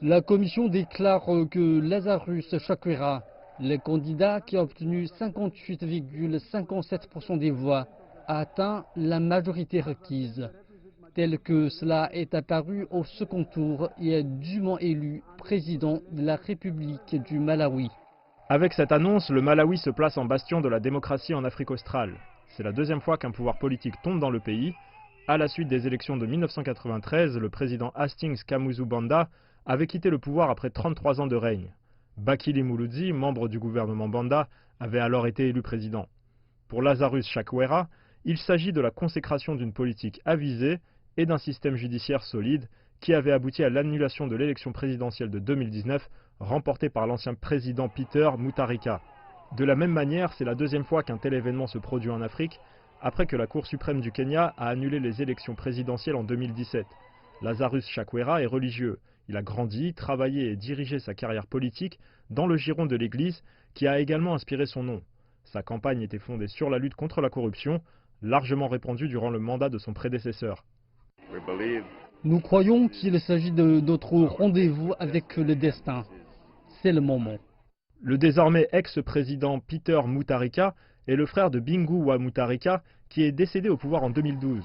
La commission déclare que Lazarus Chakwera, le candidat qui a obtenu 58,57% des voix, a atteint la majorité requise. Tel que cela est apparu au second tour et est dûment élu président de la République du Malawi. Avec cette annonce, le Malawi se place en bastion de la démocratie en Afrique australe. C'est la deuxième fois qu'un pouvoir politique tombe dans le pays. À la suite des élections de 1993, le président Hastings Kamuzu Banda avait quitté le pouvoir après 33 ans de règne. Bakili Muluzi, membre du gouvernement Banda, avait alors été élu président. Pour Lazarus Chakwera, il s'agit de la consécration d'une politique avisée et d'un système judiciaire solide qui avait abouti à l'annulation de l'élection présidentielle de 2019 remportée par l'ancien président Peter Mutharika. De la même manière, c'est la deuxième fois qu'un tel événement se produit en Afrique, après que la Cour suprême du Kenya a annulé les élections présidentielles en 2017. Lazarus Chakwera est religieux. Il a grandi, travaillé et dirigé sa carrière politique dans le giron de l'Église, qui a également inspiré son nom. Sa campagne était fondée sur la lutte contre la corruption, largement répandue durant le mandat de son prédécesseur. Nous croyons qu'il s'agit de notre rendez-vous avec le destin. C'est le moment. Le désormais ex-président Peter Mutharika est le frère de Bingu wa Mutharika, qui est décédé au pouvoir en 2012.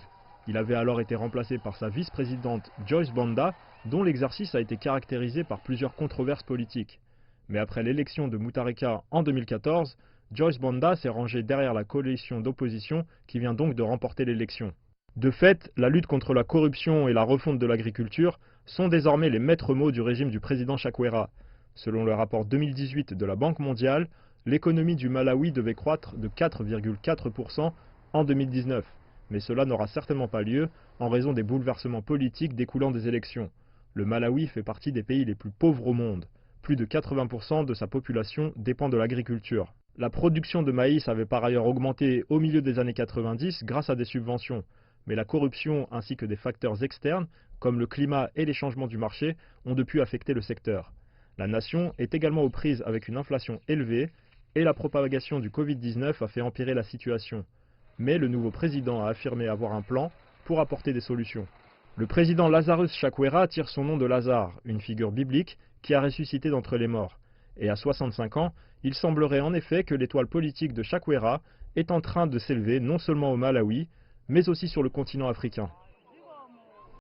Il avait alors été remplacé par sa vice-présidente Joyce Banda, dont l'exercice a été caractérisé par plusieurs controverses politiques. Mais après l'élection de Mutharika en 2014, Joyce Banda s'est rangée derrière la coalition d'opposition qui vient donc de remporter l'élection. De fait, la lutte contre la corruption et la refonte de l'agriculture sont désormais les maîtres mots du régime du président Chakwera. Selon le rapport 2018 de la Banque mondiale, l'économie du Malawi devait croître de 4,4% en 2019. Mais cela n'aura certainement pas lieu en raison des bouleversements politiques découlant des élections. Le Malawi fait partie des pays les plus pauvres au monde. Plus de 80% de sa population dépend de l'agriculture. La production de maïs avait par ailleurs augmenté au milieu des années 90 grâce à des subventions. Mais la corruption ainsi que des facteurs externes, comme le climat et les changements du marché, ont depuis affecté le secteur. La nation est également aux prises avec une inflation élevée et la propagation du Covid-19 a fait empirer la situation. Mais le nouveau président a affirmé avoir un plan pour apporter des solutions. Le président Lazarus Chakwera tire son nom de Lazare, une figure biblique qui a ressuscité d'entre les morts. Et à 65 ans, il semblerait en effet que l'étoile politique de Chakwera est en train de s'élever non seulement au Malawi, mais aussi sur le continent africain.